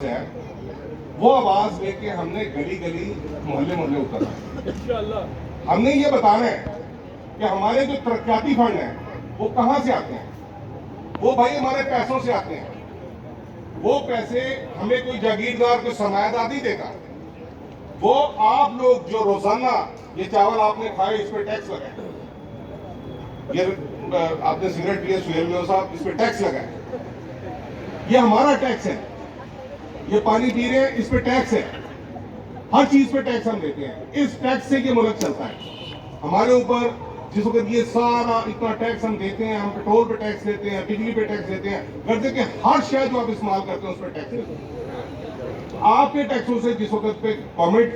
है वो आवाज लेके हमने गली गली मोहल्ले मोहल्ले उतरना है। हमने ये बताना है कि हमारे जो तरक्याती फंड है वो कहां से आते हैं। वो भाई हमारे पैसों से आते हैं। वो पैसे हमें कोई जागीरदार कोई सरमायादार नहीं देगा। वो आप लोग जो रोजाना ये चावल आपने खाए इस पर टैक्स लगाए, ये आपने सिगरेट पिए सुहेल मेहता साहब इस पर टैक्स लगाए, ये हमारा टैक्स है। ये पानी पी रहे हैं इस पे टैक्स है। हर चीज पे टैक्स हम देते हैं। इस टैक्स से ये मुल्क चलता है। हमारे ऊपर जिस वक्त ये सारा इतना टैक्स हम देते हैं, हम पेट्रोल पे टैक्स देते हैं, बिजली पे टैक्स देते हैं, गर्जे के हर शय जो आप इस्तेमाल करते हैं उस पर टैक्स देते हैं। आपके टैक्सों से जिस वक्त पे गवर्नमेंट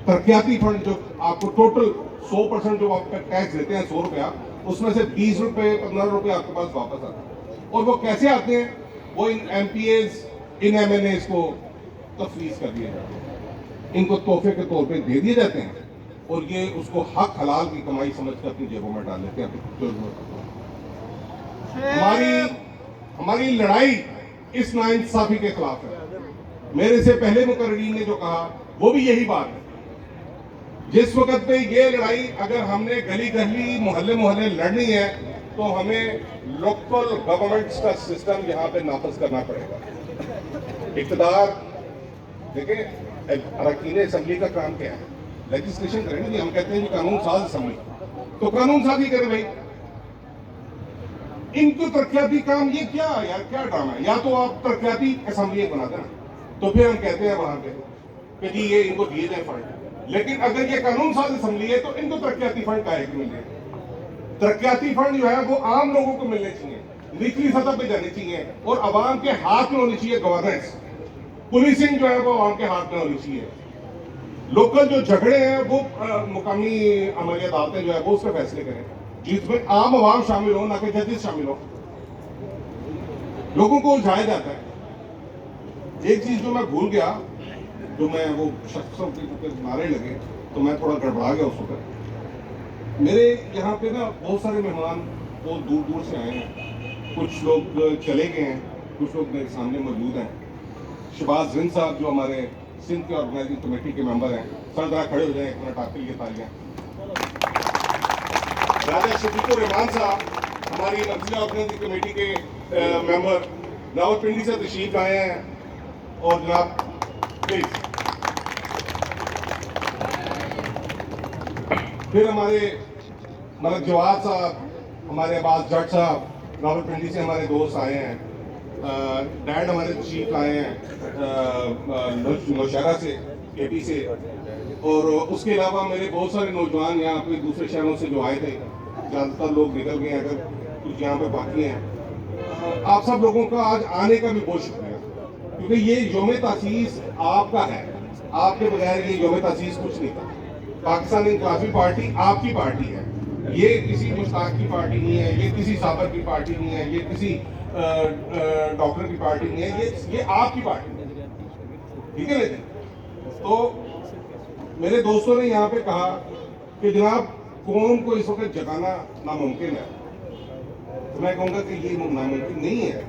तरक्याती फंड जो आपको टोटल 100% जो आप टैक्स देते हैं 100 रुपया, उसमें से 20 रुपए 15 रुपए आपके पास वापस आते हैं। और वो कैसे आते हैं? वो इन MPAs इन MNAs को तफवीज कर दिए जाते हैं, इनको तोहफे के तौर पे दे दिए जाते हैं और ये उसको हक हलाल की कमाई समझ कर अपनी जेबों में डाल लेते हैं। हमारी लड़ाई इस नाइंसाफी के खिलाफ है। मेरे से पहले मुकर्रीन ने जो कहा वो भी यही बात है। जिस वक्त पे ये लड़ाई अगर हमने गली गली मोहल्ले मोहल्ले लड़नी है तो हमें लोकल गवर्नमेंट्स का सिस्टम यहाँ पे नाफज करना पड़ेगा। इक़्तिदार देखिए, अरकान असेंबली का काम क्या है? लेजिस्लेशन करेंगे। हम कहते हैं कानून साज असेंबली, तो कानून साजी करें भाई। इनको तरक्याती काम ये क्या यार, क्या ड्रामा है? या तो आप तरक्याती असेंबली बना देना, तो फिर हम कहते हैं वहां पे कि जी ये इनको दिए जाए फंड। लेकिन अगर ये कानून साज असेंबली है तो इनको तरक्याती फंड काहे के मिले? तरक्याती फंड जो है वो आम लोगों को मिलने चाहिए, निचली सतह पे जाने चाहिए और आवाम के हाथ में होनी चाहिए गवर्नेंस। पुलिसिंग जो है वो आवाम के हाथ में होनी चाहिए। लोकल जो झगड़े हैं वो मुकामी अमली अदालतें जो है वो उस पर फैसले करें, जिसमें आम आवाम शामिल हो, ना कि जजेस शामिल हो। लोगों को उलझाया जाता है। एक चीज जो मैं भूल गया, जो मैं वो शख्सों के नारे लगे तो मैं थोड़ा गड़बड़ा गया उस वक्त। मेरे यहाँ पे ना बहुत सारे मेहमान बहुत दूर दूर से आए हैं, कुछ लोग चले गए हैं, कुछ लोग मेरे सामने मौजूद हैं। शहबाज जिंद साहब जो हमारे सिंध के ऑर्गेनाइजिंग कमेटी के मेंबर हैं, सर जरा खड़े हो जाए, एक मिनट आपके लिए तालियां। राजा शफीकुर रहमान साहब हमारी मर्कज़ी ऑर्गेनाइजिंग कमेटी के मेंबर रावलपिंडी से तशरीफ आए हैं। और जनाब प्लीज, फिर हमारे मलक जवाद साहब, हमारे अब्बास जट साहब रावलपिंडी से हमारे दोस्त आए हैं। डैड हमारे तशरीफ लाए हैं नौशहरा से, KP से। और उसके अलावा मेरे बहुत सारे नौजवान यहाँ पे दूसरे शहरों से जो आए थे, ज़्यादातर लोग निकल गए, अगर कुछ यहाँ पे बाकी हैं। आप सब लोगों का आज आने का भी बहुत शुक्रिया, क्योंकि ये यौम तासीस आपका है। आपके बगैर ये यौम तासीस कुछ नहीं था। पाकिस्तान इनकलाबी पार्टी आपकी पार्टी है, ये किसी मुश्ताक की पार्टी नहीं है, ये किसी साबर की पार्टी नहीं है, ये किसी डॉक्टर की पार्टी नहीं है, ये आपकी पार्टी है। ठीक है ना? तो मेरे दोस्तों ने यहाँ पे कहा कि जनाब कौम को इस वक्त जगाना नामुमकिन है, तो मैं कहूँगा कि ये नामुमकिन नहीं है।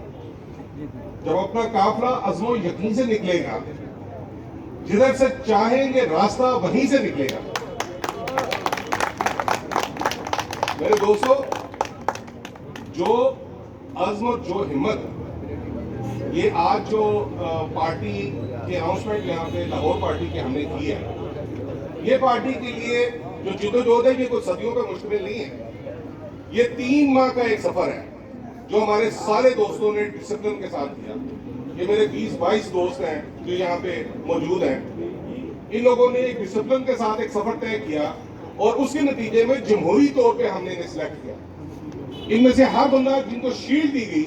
जब अपना काफिला अज़्म यकीन से निकलेगा, जिधर से चाहेंगे रास्ता वहीं से निकलेगा। मेरे दोस्तों, जो अज़्म और जो हिम्मत, ये आज जो पार्टी के अनाउंसमेंट यहाँ पे लाहौर पार्टी की हमने की है, ये पार्टी के लिए जो जिद्दोजहद है ये कुछ सदियों पर मुश्तमिल नहीं है। ये 3 माह का एक सफर है जो हमारे सारे दोस्तों ने डिसिप्लिन के साथ किया। ये मेरे 20-22 दोस्त हैं जो यहाँ पे मौजूद हैं। इन लोगों ने एक डिसिप्लिन के साथ एक सफर तय किया और उसके नतीजे में जमहूरी तौर पे हमने इन्हें सिलेक्ट किया। इनमें से हर बंदा जिनको शील्ड दी गई,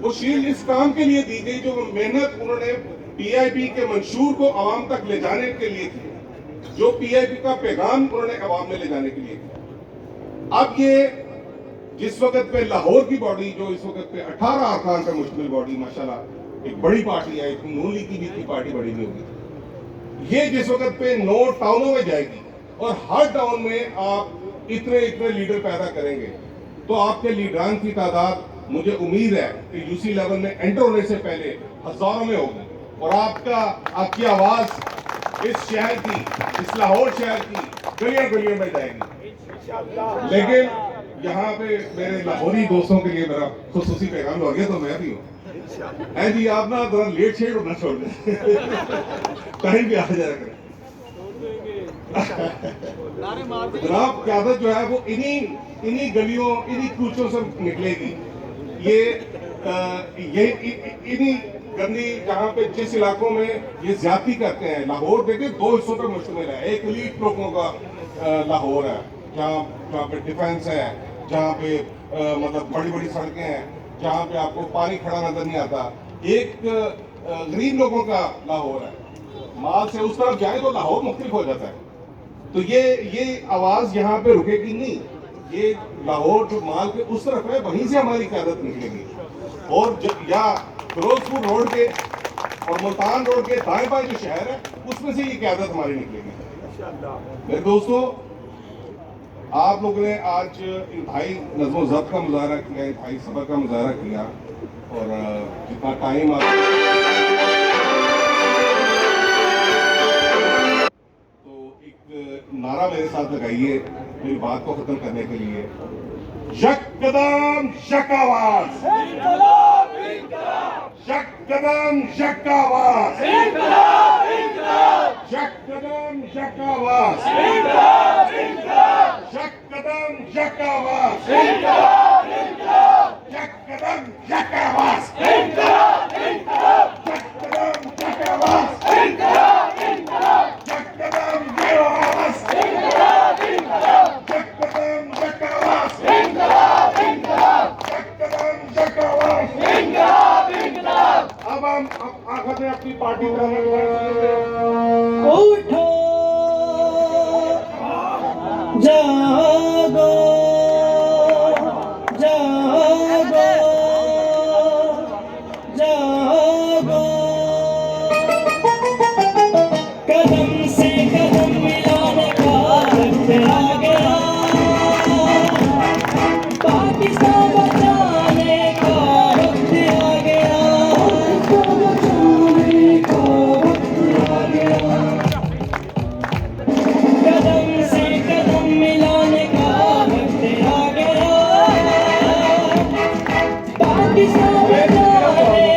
वो शील्ड इस काम के लिए दी गई जो मेहनत उन्होंने PIP के मंशूर को आवाम तक ले जाने के लिए की, जो PIP का पैगाम उन्होंने आवाम में ले जाने के लिए किया। अब ये जिस वक्त पे लाहौर की बॉडी जो इस वक्त पे 18 अरकान पे मुश्तमिल बॉडी, माशाल्लाह एक बड़ी पार्टी है, इतनी नून लीग की भी इतनी पार्टी बड़ी नहीं होगी। ये जिस वक्त पे 9 टाउनों में जाएगी और हर टाउन में आप इतने इतने लीडर पैदा करेंगे, तो आपके लीडरान की तादाद मुझे उम्मीद है कि UC लेवल में एंटर होने से पहले हजारों में होगी। और आपकी आवाज इस शहर की, इस लाहौर शहर की गलियों गलियों में जाएगी। लेकिन यहाँ पे मेरे लाहौरी दोस्तों के लिए मेरा खुसूसी पैगाम हो गया, तो मैं भी हूँ। है जी, आप ना थोड़ा लेट शेड होना छोड़ दें, टाइम भी आ जाया करें। जनाब, क़यादत जो है वो इन्हीं गलियों, इन्हीं कूचों से निकलेगी। ये इन्हीं गंदी, जहाँ पे जिस इलाकों में ये ज्यादती करते हैं। लाहौर देखिए 2 हिस्सों पर मुश्तमिल है। एक एलीट लोगों का लाहौर है, जहाँ पे डिफेंस है, जहाँ पे मतलब बड़ी बड़ी सड़कें हैं, जहाँ पे आपको पानी खड़ा नजर नहीं आता। एक गरीब लोगों का लाहौर है। माल से उस तरफ जाए तो लाहौर मुख्तलिफ हो जाता है। तो ये आवाज यहाँ पे रुकेगी नहीं। ये लाहौर जो माल के उस तरफ है, वहीं से हमारी क़यादत निकलेगी। और या फिरोजपुर रोड के और मुल्तान रोड के दाएं बाएं जो शहर है, उसमें से ये क़यादत हमारी निकलेगी। मेरे दोस्तों, आप लोगों ने आज इंतहाई नज़्म ज़ब्त का मुजाहरा किया, इंतहाई सब्र का मुजाहरा किया, और जितना टाइम आप नारा मेरे साथ लगाइए मेरी बात को खत्म करने के लिए। यक कदम यक आवाज, यक कदम यक आवाज, यक कदम यक आवाज, यक कदम यक आवाज, यक कदम यक आवाज, यक कदम यक आवाज, अब हम आखिर में अपनी पार्टी उठो जागो जागो जागो, कदम से कदम मिलाने का वक्त आ गया, पाकिस्तान बचाने का वक्त आ गया, बचाने का वक्त आ गया, कदम से कदम मिलाने का वक्त आ गया, पाकिस्तान बचाने